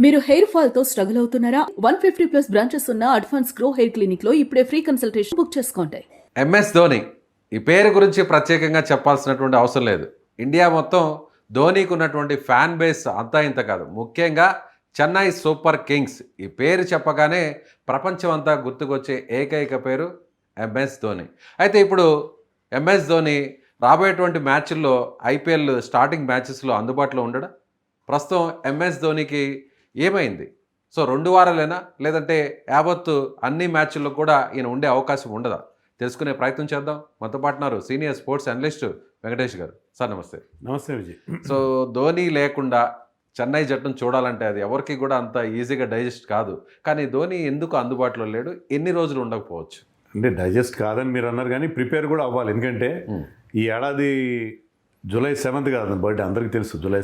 మీరు hair fall తో struggle అవుతున్నారా? 150+ బ్రాంచెస్ ఉన్న అడ్వాన్స్ గ్రో హెయిర్ క్లినిక్ లో ఇప్పుడే ఫ్రీ కన్సల్టేషన్ బుక్ చేసుకోండి. ఎంఎస్ ధోని ఈ పేరు గురించి ప్రత్యేకంగా చెప్పాల్సినటువంటి అవసరం లేదు. ఇండియా మొత్తం ధోనికి ఉన్నటువంటి ఫ్యాన్ బేస్ అంతా ఇంత కాదు. ముఖ్యంగా చెన్నై సూపర్ కింగ్స్ ఈ పేరు చెప్పగానే ప్రపంచం అంతా గుర్తుకొచ్చే ఏకైక పేరు ఎంఎస్ ధోని. అయితే ఇప్పుడు ఎంఎస్ ధోని రాబోయేటువంటి మ్యాచ్ల్లో ఐపీఎల్ స్టార్టింగ్ మ్యాచెస్లో అందుబాటులో ఉండడా? ప్రస్తుతం ఎంఎస్ ధోనికి ఏమైంది? సో 2 వారాలైనా లేదంటే యావత్తు అన్ని మ్యాచ్ల్లో కూడా ఈయన ఉండే అవకాశం ఉండదా? తెలుసుకునే ప్రయత్నం చేద్దాం. మనతో పాటున్నారు సీనియర్ స్పోర్ట్స్ అనలిస్ట్ వెంకటేష్ గారు. సార్ నమస్తే. నమస్తే విజయ్. సో ధోని లేకుండా చెన్నై జట్టును చూడాలంటే అది ఎవరికి కూడా అంత ఈజీగా డైజెస్ట్ కాదు. కానీ ధోని ఎందుకు అందుబాటులో లేడు? ఎన్ని రోజులు ఉండకపోవచ్చు? అంటే డైజెస్ట్ కాదని మీరు అన్నారు, కానీ ప్రిపేర్ కూడా అవ్వాలి. ఎందుకంటే ఈ ఏడాది జూలై 7th కాదు బర్త్డే, అందరికీ తెలుసు. జూలై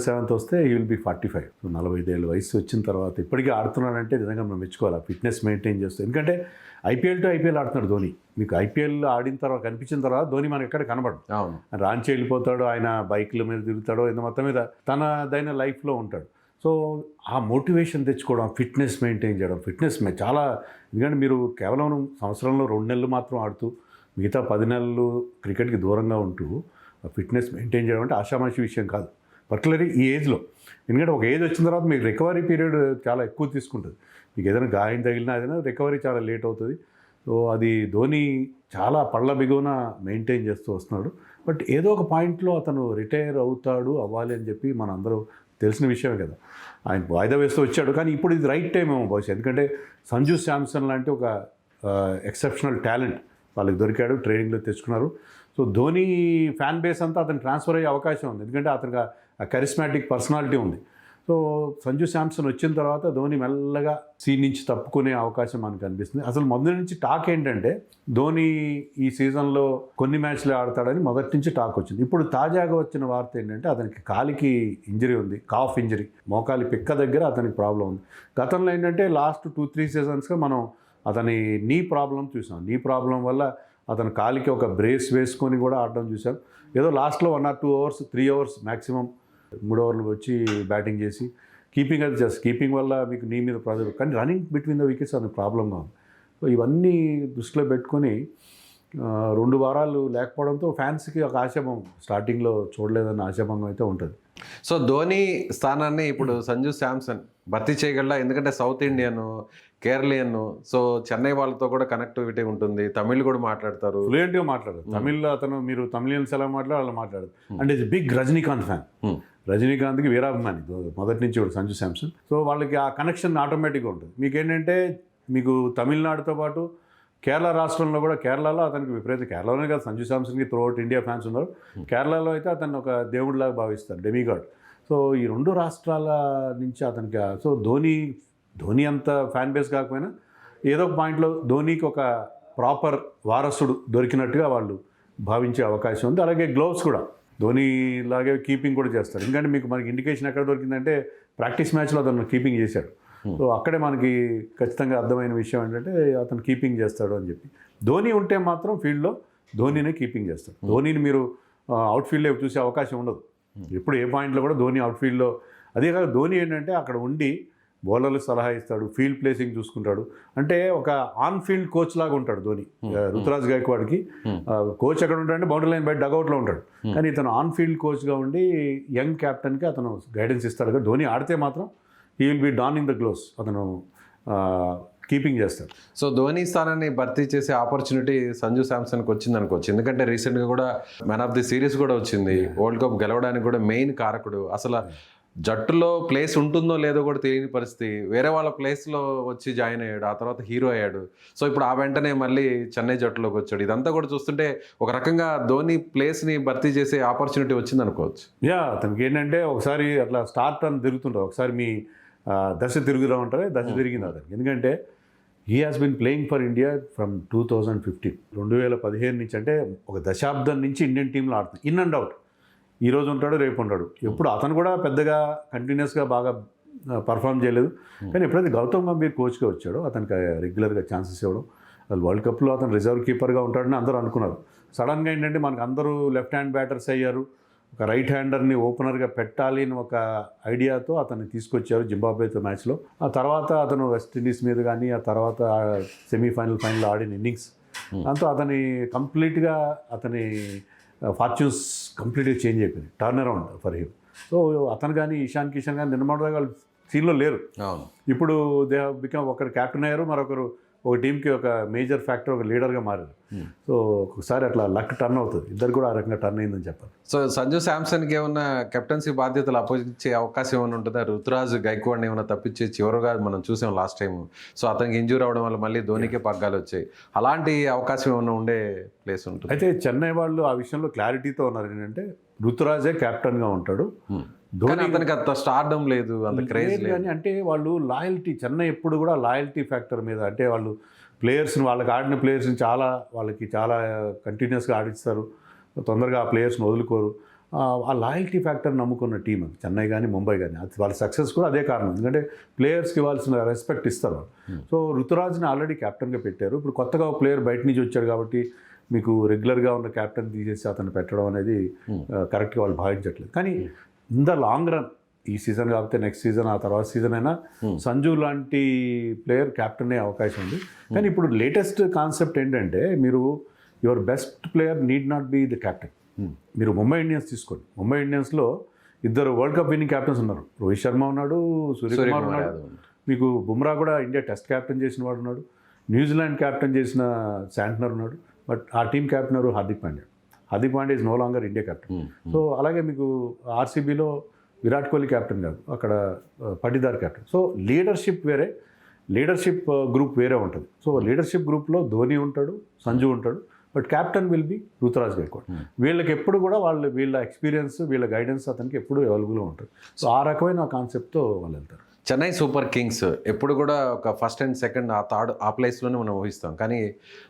7th వస్తే ఈ విల్ బి 45. 45 ఏళ్ళ వయసు వచ్చిన తర్వాత ఇప్పటికీ ఆడుతున్నాడంటే నిజంగా మనం మెచ్చుకోవాలి. ఫిట్నెస్ మెయింటైన్ చేస్తూ. ఎందుకంటే ఐపీఎల్ టు ఐపీఎల్ ఆడుతున్నాడు ధోని. మీకు ఐపీఎల్ ఆడిన తర్వాత కనిపించిన తర్వాత ధోని మనకి ఎక్కడ కనబడు. అవును, రాంచి వెళ్ళిపోతాడు, ఆయన బైక్ల మీద తిరుగుతాడో ఇంత మొత్తం మీద తనదైన లైఫ్లో ఉంటాడు. సో ఆ మోటివేషన్ తెచ్చుకోవడం, ఫిట్నెస్ మెయింటైన్ చేయడం, చాలా. ఎందుకంటే మీరు కేవలం సంవత్సరంలో 2 నెలలు మాత్రం ఆడుతూ మిగతా 10 నెలలు క్రికెట్కి దూరంగా ఉంటూ ఫిట్నెస్ మెయింటైన్ చేయడం అంటే ఆషామాషి విషయం కాదు, పర్టికులర్లీ ఈ ఏజ్లో. ఎందుకంటే ఒక ఏజ్ వచ్చిన తర్వాత మీకు రికవరీ పీరియడ్ చాలా ఎక్కువ తీసుకుంటుంది. మీకు ఏదైనా గాయం తగిలినా ఏదైనా రికవరీ చాలా లేట్ అవుతుంది. సో అది ధోని చాలా పళ్ళ బిగువన మెయింటైన్ చేస్తూ వస్తున్నాడు. బట్ ఏదో ఒక పాయింట్లో అతను రిటైర్ అవ్వాలి అని చెప్పి మన అందరూ తెలిసిన విషయమే కదా. ఆయన వాయిదా వేస్తూ వచ్చాడు, కానీ ఇప్పుడు ఇది రైట్ టైం ఏమో బహుశా. ఎందుకంటే సంజు శాంసన్ లాంటి ఒక ఎక్సెప్షనల్ టాలెంట్ వాళ్ళకి దొరికాడు, ట్రైనింగ్లో తెచ్చుకున్నారు. సో ధోని ఫ్యాన్ బేస్ అంతా అతను ట్రాన్స్ఫర్ అయ్యే అవకాశం ఉంది. ఎందుకంటే అతనికి ఆ కరిస్మాటిక్ పర్సనాలిటీ ఉంది. సో సంజు శాంసన్ వచ్చిన తర్వాత ధోని మెల్లగా సీన్ నుంచి తప్పుకునే అవకాశం మనకు అనిపిస్తుంది. అసలు మొదటి నుంచి టాక్ ఏంటంటే ధోని ఈ సీజన్లో కొన్ని మ్యాచ్లు ఆడతాడని మొదటి నుంచి టాక్ వచ్చింది. ఇప్పుడు తాజాగా వచ్చిన వార్త ఏంటంటే అతనికి కాలికి ఇంజరీ ఉంది, కాఫ్ ఇంజరీ, మోకాలి పిక్క దగ్గర అతనికి ప్రాబ్లం ఉంది. గతంలో ఏంటంటే లాస్ట్ 2-3 సీజన్స్గా మనం అతని నీ ప్రాబ్లం చూసాం. నీ ప్రాబ్లం వల్ల అతను కాలికి ఒక బ్రేస్ వేసుకొని కూడా ఆడడం చూసాం. ఏదో లాస్ట్లో 1 or 2 hours 3 hours మ్యాక్సిమం 3 ఓవర్లు వచ్చి బ్యాటింగ్ చేసి కీపింగ్, అది జస్ట్ కీపింగ్ వల్ల మీకు నీ మీద ప్రాబ్లం, కానీ రన్నింగ్ బిట్వీన్ ద వికెట్స్ అది ప్రాబ్లంగా ఉంది. సో ఇవన్నీ దృష్టిలో పెట్టుకొని 2 వారాలు లేకపోవడంతో ఫ్యాన్స్కి ఒక ఆశాభంగం, స్టార్టింగ్లో చూడలేదన్న ఆశాభంగం అయితే ఉంటుంది. సో ధోని స్థానాన్ని ఇప్పుడు సంజు శాంసన్ భర్తీ చేయగలరా? ఎందుకంటే సౌత్ ఇండియన్, కేరళియన్, సో చెన్నై వాళ్ళతో కూడా కనెక్టివిటీ ఉంటుంది, తమిళ్ కూడా మాట్లాడతారు, ఫ్లూయెంట్గా మాట్లాడరు. తమిళ్లో అతను, మీరు తమిళియన్స్ ఎలా వాళ్ళు మాట్లాడరు. And is big Rajinikanth fan. రజనీకాంత్కి వీరాభిమాని మొదటి నుంచి కూడా సంజు శాంసన్. సో వాళ్ళకి ఆ కనెక్షన్ ఆటోమేటిక్గా ఉంటుంది. మీకేంటంటే మీకు తమిళనాడుతో పాటు కేరళ రాష్ట్రంలో కూడా, కేరళలో అతనికి విపరీత, కేరళలోనే కాదు సంజు శాంసన్కి త్రూఅవుట్ ఇండియా ఫ్యాన్స్ ఉన్నారు. కేరళలో అయితే అతను ఒక దేవుడిలాగా భావిస్తారు, డెమిగాడ్. సో ఈ 2 రాష్ట్రాల నుంచి అతనికి, సో ధోని అంత ఫ్యాన్ బేస్ కాకపోయినా ఏదో ఒక పాయింట్లో ధోనికి ఒక ప్రాపర్ వారసుడు దొరికినట్టుగా వాళ్ళు భావించే అవకాశం ఉంది. అలాగే గ్లోవ్స్ కూడా ధోని లాగే కీపింగ్ కూడా చేస్తారు. ఎందుకంటే మీకు మనకి ఇండికేషన్ ఎక్కడ దొరికిందంటే ప్రాక్టీస్ మ్యాచ్లో అతను కీపింగ్ చేశాడు. సో అక్కడే మనకి ఖచ్చితంగా అర్థమైన విషయం ఏంటంటే అతను కీపింగ్ చేస్తాడు అని చెప్పి. ధోని ఉంటే మాత్రం ఫీల్డ్లో ధోనినే కీపింగ్ చేస్తాడు. ధోనిని మీరు అవుట్ఫీల్డ్లో చూసే అవకాశం ఉండదు. ఎప్పుడు ఏ పాయింట్లో కూడా ధోని అవుట్ఫీల్డ్లో. అదే కాక ధోని ఏంటంటే అక్కడ ఉండి బౌలర్లకు సలహా ఇస్తాడు, ఫీల్డ్ ప్లేసింగ్ చూసుకుంటాడు. అంటే ఒక ఆన్ ఫీల్డ్ కోచ్ లాగా ఉంటాడు ధోని. రుతురాజ్ గైక్వాడ్కి కోచ్ ఎక్కడ ఉంటాడంటే బౌండరీ లైన్ బయట డగౌట్లో ఉంటాడు, కానీ ఇతను ఆన్ ఫీల్డ్ కోచ్గా ఉండి యంగ్ క్యాప్టెన్కి అతను గైడెన్స్ ఇస్తాడు. కదా ధోని ఆడితే మాత్రం he will be don in the gloves, అతను కీపింగ్ చేస్తాడు. సో ధోని స్థానాన్ని భర్తీ చేసే ఆపర్చునిటీ సంజు శాంసన్కి వచ్చింది అనుకోవచ్చు. ఎందుకంటే రీసెంట్గా కూడా మ్యాన్ ఆఫ్ ది సిరీస్ కూడా వచ్చింది, వరల్డ్ కప్ గెలవడానికి కూడా మెయిన్ కారకుడు. అసలు జట్టులో ప్లేస్ ఉంటుందో లేదో కూడా తెలియని పరిస్థితి, వేరే వాళ్ళ ప్లేస్లో వచ్చి జాయిన్ అయ్యాడు, ఆ తర్వాత హీరో అయ్యాడు. సో ఇప్పుడు ఆ వెంటనే మళ్ళీ చెన్నై జట్టులోకి వచ్చాడు. ఇదంతా కూడా చూస్తుంటే ఒక రకంగా ధోని ప్లేస్ని భర్తీ చేసే ఆపర్చునిటీ వచ్చింది అనుకోవచ్చు. అతనికి ఏంటంటే ఒకసారి అట్లా స్టార్ట్ అని తిరుగుతుంటారు, ఒకసారి మీ దశ తిరుగుతూ ఉంటారు, దశ తిరిగింది అతనికి. ఎందుకంటే he has been playing for India from 2015, 2015 నుంచి. అంటే ఒక దశాబ్దం నుంచి ఇండియన్ టీంలో ఆడుతుంది, ఇన్ అండ్ అవుట్. ఈరోజు ఉంటాడు, రేపు ఉంటాడు. ఎప్పుడు అతను కూడా పెద్దగా కంటిన్యూస్గా బాగా పర్ఫామ్ చేయలేదు. కానీ ఎప్పుడైతే గౌతమ్ గంభీర్ కోచ్గా వచ్చాడో అతనికి రెగ్యులర్గా ఛాన్సెస్ ఇవ్వడం, వాళ్ళు వరల్డ్ కప్లో అతను రిజర్వ్ కీపర్గా ఉంటాడని అందరూ అనుకున్నారు. సడన్గా ఏంటంటే మనకు అందరూ లెఫ్ట్ హ్యాండ్ బ్యాటర్స్ అయ్యారు. ఒక రైట్ హ్యాండర్ని ఓపెనర్గా పెట్టాలి అని ఒక ఐడియాతో అతన్ని తీసుకొచ్చారు జింబాబ్వేతో మ్యాచ్లో. ఆ తర్వాత అతను వెస్టిండీస్ మీద కానీ ఆ తర్వాత ఫైనల్ ఆడిన ఇన్నింగ్స్ దాంతో అతని కంప్లీట్గా అతని ఫార్చ్యూన్స్ కంప్లీట్గా చేంజ్ అయిపోయింది, turn around for him. So అతను కానీ ఇషాన్ కిషన్ కానీ నిన్నమాటగా వాళ్ళు సీన్లో లేరు. ఇప్పుడు దే హ్యావ్ బికమ్ ఒకరు క్యాప్టెన్ అయ్యారు, మరొకరు ఒక టీంకి ఒక మేజర్ ఫ్యాక్టర్, ఒక లీడర్గా మారారు. సో ఒకసారి అట్లా లక్ టర్న్ అవుతుంది, ఇద్దరు కూడా ఆ రకంగా టర్న్ అయిందని చెప్పాలి. సో సంజు శాంసన్కి ఏమన్నా కెప్టెన్సీ బాధ్యతలు అప్పగించే అవకాశం ఏమైనా ఉంటుందా? రుతురాజ్ గైక్వాడ్ని ఏమైనా తప్పించే చివరిగా మనం చూసాం లాస్ట్ టైం. సో అతనికి ఇంజూరీ అవడం వల్ల మళ్ళీ ధోనికే పగ్గాలు వచ్చాయి. అలాంటి అవకాశం ఏమైనా ఉండే ప్లేస్ ఉంటుంది? అయితే చెన్నై వాళ్ళు ఆ విషయంలో క్లారిటీతో ఉన్నారు. ఏంటంటే రుతురాజే కెప్టెన్గా ఉంటాడు, ధోని అతనికి అంత స్టార్డమ్ లేదు, అంత క్రేజ్ లేదు. కానీ అంటే వాళ్ళు లాయల్టీ, చెన్నై ఎప్పుడు కూడా లాయల్టీ ఫ్యాక్టర్ మీద, అంటే వాళ్ళు ప్లేయర్స్ని, వాళ్ళకి ఆడిన ప్లేయర్స్ని వాళ్ళకి చాలా కంటిన్యూస్గా ఆడిస్తారు, తొందరగా ఆ ప్లేయర్స్ని వదులుకోరు. ఆ లాయల్టీ ఫ్యాక్టర్ నమ్ముకున్న టీం అది చెన్నై కానీ ముంబై కానీ. అది వాళ్ళ సక్సెస్ కూడా అదే కారణం, ఎందుకంటే ప్లేయర్స్కి ఇవ్వాల్సిన రెస్పెక్ట్ ఇస్తారు వాళ్ళు. సో రుతురాజ్ని ఆల్రెడీ కెప్టెన్గా పెట్టారు. ఇప్పుడు కొత్తగా ఒక ప్లేయర్ బయట నుంచి వచ్చాడు కాబట్టి మీకు రెగ్యులర్గా ఉన్న కెప్టెన్ తీసేసి అతను పెట్టడం అనేది కరెక్ట్గా వాళ్ళు భావించట్లేదు. కానీ ఇన్ ద లాంగ్ రన్, ఈ సీజన్ కాకపోతే నెక్స్ట్ సీజన్, ఆ తర్వాత సీజన్ అయినా సంజు లాంటి ప్లేయర్ కెప్టెన్ అయ్యే అవకాశం ఉంది. కానీ ఇప్పుడు లేటెస్ట్ కాన్సెప్ట్ ఏంటంటే, మీరు your best player need not be the captain. మీరు ముంబై ఇండియన్స్ తీసుకోండి, ముంబై ఇండియన్స్లో ఇద్దరు వరల్డ్ కప్ విన్నింగ్ కెప్టెన్స్ ఉన్నారు. రోహిత్ శర్మ ఉన్నాడు, సూర్యకుమార్ ఉన్నాడు, మీకు బుమ్రా కూడా ఇండియా టెస్ట్ కెప్టెన్ చేసిన వాడు ఉన్నాడు, న్యూజిలాండ్ కెప్టెన్ చేసిన శాంట్నర్ ఉన్నాడు. బట్ ఆ team captain Hardik Pandya is no longer India captain. So అలాగే మీకు ఆర్సీబీలో విరాట్ కోహ్లీ కెప్టెన్ కాదు, అక్కడ పటిదార్ కెప్టెన్. సో లీడర్షిప్ వేరే, లీడర్షిప్ గ్రూప్ వేరే ఉంటుంది. సో లీడర్షిప్ గ్రూప్లో ధోని ఉంటాడు, సంజు ఉంటాడు, but captain will be Ruturaj Gaikwad. వీళ్ళకి ఎప్పుడు కూడా వీళ్ళ ఎక్స్పీరియన్స్, వీళ్ళ గైడెన్స్ అతనికి ఎప్పుడు అవైలబుల్గా ఉంటుంది. సో ఆ రకమైన కాన్సెప్ట్తో వాళ్ళు వెళ్తారు. చెన్నై సూపర్ కింగ్స్ ఎప్పుడు కూడా ఒక ఫస్ట్ అండ్ సెకండ్, ఆ థర్డ్, ఆ ప్లేస్లోనే మనం ఊహిస్తాం. కానీ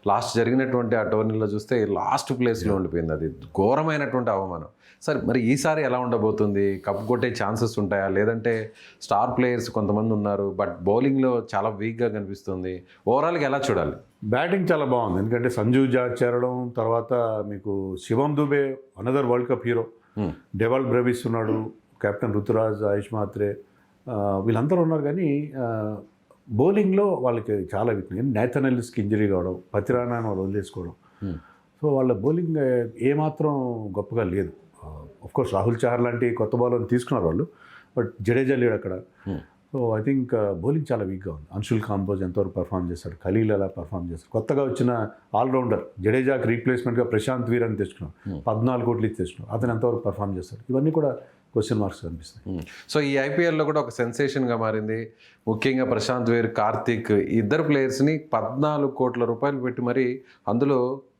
లాస్ట్ జరిగినటువంటి ఆ టోర్నీలో చూస్తే లాస్ట్ ప్లేస్లో ఉండిపోయింది. అది ఘోరమైనటువంటి అవమానం. సరే, మరి ఈసారి ఎలా ఉండబోతుంది? కప్ కొట్టే ఛాన్సెస్ ఉంటాయా? లేదంటే స్టార్ ప్లేయర్స్ కొంతమంది ఉన్నారు, బట్ బౌలింగ్లో చాలా వీక్గా కనిపిస్తుంది. ఓవరాల్గా ఎలా చూడాలి? బ్యాటింగ్ చాలా బాగుంది, ఎందుకంటే సంజు చేరడం, తర్వాత మీకు Shivam Dube another world cup hero, Dewald Brevis ఉన్నాడు, కెప్టెన్ రుతురాజ్, ఆయుష్ మాత్రే, వీళ్ళందరూ ఉన్నారు. కానీ బౌలింగ్లో వాళ్ళకి చాలా వీక్నెస్. నేథన్ ఎల్లిస్కి ఇంజరీ కావడం, పతిరానాను వాళ్ళు వదిలేసుకోవడం. సో వాళ్ళ బౌలింగ్ ఏమాత్రం గొప్పగా లేదు. కోర్స్ రాహుల్ చహర్ లాంటి కొత్త బౌలర్ని తీసుకున్నారు వాళ్ళు, బట్ జడేజా లేడు అక్కడ. సో ఐ థింక్ బౌలింగ్ చాలా వీక్గా ఉంది. అన్షుల్ కాంబోజ్ ఎంతవరకు పర్ఫామ్ చేస్తాడు, ఖలీల్ ఎలా పర్ఫామ్ చేస్తాడు. కొత్తగా వచ్చిన ఆల్రౌండర్ జడేజాకి రీప్లేస్మెంట్గా ప్రశాంత్ వీర్ అని తెచ్చుకున్నాం, 14 కోట్లు ఇచ్చి తెచ్చుకున్నాం, అతను ఎంతవరకు పర్ఫామ్ చేస్తాడు, ఇవన్నీ కూడా క్వశ్చన్ మార్క్స్ కనిపిస్తాయి. సో ఈ ఐపీఎల్లో కూడా ఒక సెన్సేషన్గా మారింది. ముఖ్యంగా ప్రశాంత్ వీర్, కార్తిక్, ఇద్దరు ప్లేయర్స్ని 14 కోట్ల రూపాయలు పెట్టి మరి, అందులో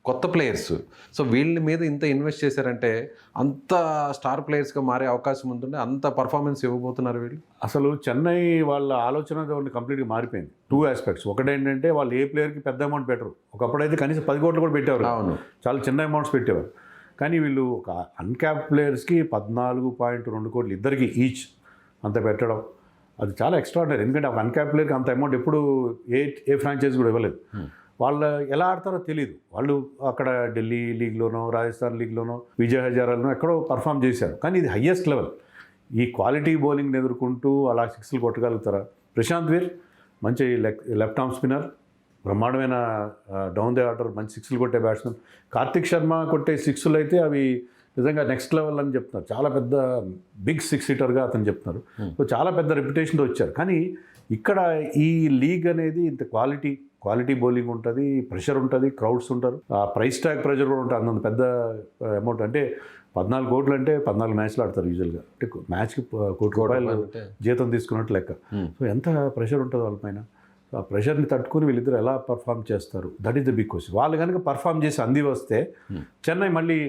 కొత్త ప్లేయర్స్. సో వీళ్ళ మీద ఇంత ఇన్వెస్ట్ చేశారంటే అంత స్టార్ ప్లేయర్స్గా మారే అవకాశం ఉంటుంది. అంత పర్ఫార్మెన్స్ ఇవ్వబోతున్నారు వీళ్ళు. అసలు చెన్నై వాళ్ళ ఆలోచన కంప్లీట్గా మారిపోయింది. 2 ఆస్పెక్ట్స్. ఒకటేంటంటే వాళ్ళు ఏ ప్లేయర్కి పెద్ద అమౌంట్ పెట్టరు. ఒకప్పుడైతే కనీసం 10 కోట్లు కూడా పెట్టేవారు. అవును, చాలా చిన్న అమౌంట్స్ పెట్టేవారు. కానీ వీళ్ళు ఒక అన్క్యాప్ ప్లేయర్స్కి 14.2 కోట్లు ఇద్దరికి ఈచ్ అంత పెట్టడం, అది చాలా ఎక్స్ట్రాడినరీ. ఎందుకంటే ఒక అన్క్యాప్ ప్లేయర్కి అంత అమౌంట్ ఎప్పుడు ఏ ఫ్రాంచైజీ కూడా ఇవ్వలేదు. వాళ్ళు ఎలా ఆడతారో తెలియదు. వాళ్ళు అక్కడ ఢిల్లీ లీగ్లోనో, రాజస్థాన్ లీగ్లోనో, విజయ్ హజారాలోనో ఎక్కడో పర్ఫామ్ చేశారు. కానీ ఇది హయ్యెస్ట్ లెవెల్. ఈ క్వాలిటీ బౌలింగ్ని ఎదుర్కొంటూ అలా 6లు కొట్టగలుగుతారా? ప్రశాంత్ వీర్ మంచి లెఫ్ట్ ఆర్మ్ స్పిన్నర్, బ్రహ్మాండమైన డౌన్ ది ఆర్డర్ మంచి 6లు కొట్టే బ్యాట్స్మెన్. కార్తిక్ శర్మ కొట్టే 6లు అయితే అవి నిజంగా నెక్స్ట్ లెవెల్ అని చెప్తున్నారు. చాలా పెద్ద బిగ్ 6 హీటర్గా అతను చెప్తున్నారు. సో చాలా పెద్ద రెప్యుటేషన్తో వచ్చారు. కానీ ఇక్కడ ఈ లీగ్ అనేది ఇంత క్వాలిటీ బౌలింగ్ ఉంటుంది, ప్రెషర్ ఉంటుంది, క్రౌడ్స్ ఉంటారు, ఆ ప్రైస్ ట్యాగ్ ప్రెషర్ కూడా ఉంటుంది. అంత పెద్ద అమౌంట్ అంటే 14 కోట్లు అంటే 14 మ్యాచ్లు ఆడతారు యూజువల్గా. అంటే మ్యాచ్కి ₹1 కోటి జీతం తీసుకున్నట్టు లెక్క. సో ఎంత ప్రెషర్ ఉంటుంది వాళ్ళపైన. ఆ ప్రెషర్ని తట్టుకుని వీళ్ళిద్దరు ఎలా పర్ఫామ్ చేస్తారు, that is the big question. వాళ్ళు కనుక పర్ఫామ్ చేసి అంది వస్తే చెన్నై మళ్ళీ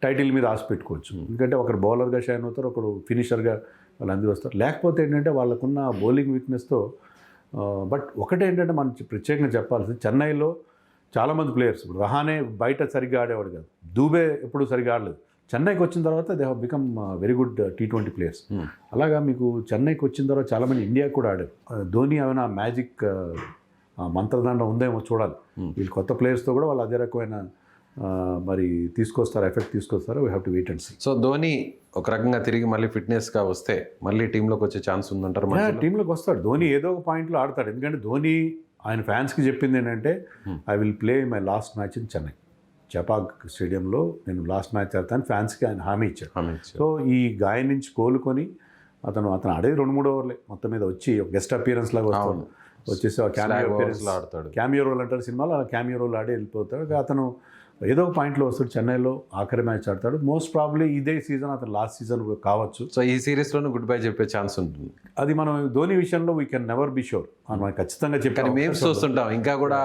టైటిల్ మీద ఆశ పెట్టుకోవచ్చు. ఎందుకంటే ఒకరు బౌలర్గా షైన్ అవుతారు, ఒకరు ఫినిషర్గా వాళ్ళు అంది వస్తారు. లేకపోతే ఏంటంటే వాళ్ళకున్న బౌలింగ్ వీక్నెస్తో. బట్ ఒకటేంటంటే మనం ప్రత్యేకంగా చెప్పాల్సింది, చెన్నైలో చాలామంది ప్లేయర్స్, ఇప్పుడు రహానే బయట సరిగ్గా ఆడేవాడు కాదు, దూబే ఎప్పుడు సరిగ్గా ఆడలేదు. చెన్నైకి వచ్చిన తర్వాత they have become very good T20 players. అలాగా మీకు చెన్నైకి వచ్చిన తర్వాత చాలామంది ఇండియాకి కూడా ఆడారు. ధోని ఏమైనా మ్యాజిక్ మంత్రదండం ఉందేమో చూడాలి. వీళ్ళు కొత్త ప్లేయర్స్తో కూడా వాళ్ళు అదే రకమైన మరి ఎఫెక్ట్ తీసుకొస్తారో we have to wait and see. So Dhoni ఒక రకంగా తిరిగి మళ్ళీ ఫిట్నెస్గా వస్తే మళ్ళీ టీంలోకి వచ్చే ఛాన్స్ ఉందంటారు మధ్యలో? టీంలోకి వస్తాడు ధోని, ఏదో ఒక పాయింట్లో ఆడతాడు. ఎందుకంటే ధోని ఆయన ఫ్యాన్స్కి చెప్పింది ఏంటంటే I will play my last match in Chennai, Chepauk స్టేడియంలో నేను లాస్ట్ మ్యాచ్ ఆడతాను ఫ్యాన్స్కి ఆయన హామీ ఇచ్చాడు. సో ఈ గాయం నుంచి కోలుకొని అతను ఆడేది 2-3 ఓవర్లే మొత్తం మీద వచ్చి ఒక గెస్ట్ అపియరెన్స్ లాగా వస్తాడు, వచ్చేసి క్యామియో రోల్ అంటారు సినిమాలో, అలా క్యామియో రోల్ ఆడి వెళ్ళిపోతాడు. అతను ఏదో ఒక పాయింట్లో వస్తాడు, చెన్నైలో ఆఖరి మ్యాచ్ ఆడతాడు. మోస్ట్ ప్రాబ్లీ ఇదే సీజన్ అతను లాస్ట్ సీజన్ కావచ్చు. సో ఈ సిరీస్లోనూ గుడ్ బై చెప్పే ఛాన్స్ ఉంటుంది. అది మనం ధోని విషయంలో we can never be sure, మనం ఖచ్చితంగా చెప్పాను. మేము చూస్తుంటాం ఇంకా కూడా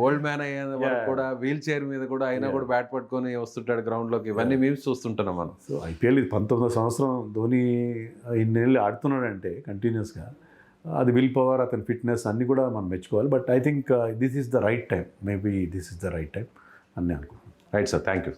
ఓల్డ్ మ్యాన్ అయ్యే వరకు కూడా వీల్ చైర్ మీద కూడా అయినా కూడా బ్యాట్ పట్టుకొని వస్తుంటాడు గ్రౌండ్లోకి, ఇవన్నీ మేము చూస్తుంటున్నాం మనం. సో ఐపీఎల్ ఇది 19వ సంవత్సరం ధోని ఇన్నేళ్ళు ఆడుతున్నాడంటే కంటిన్యూస్గా, అది విల్ పవర్, అతని ఫిట్నెస్ అన్నీ కూడా మనం మెచ్చుకోవాలి. But I think this is the right time, maybe this is the right time అని అనుకుంటున్నాను. Right sir, thank you.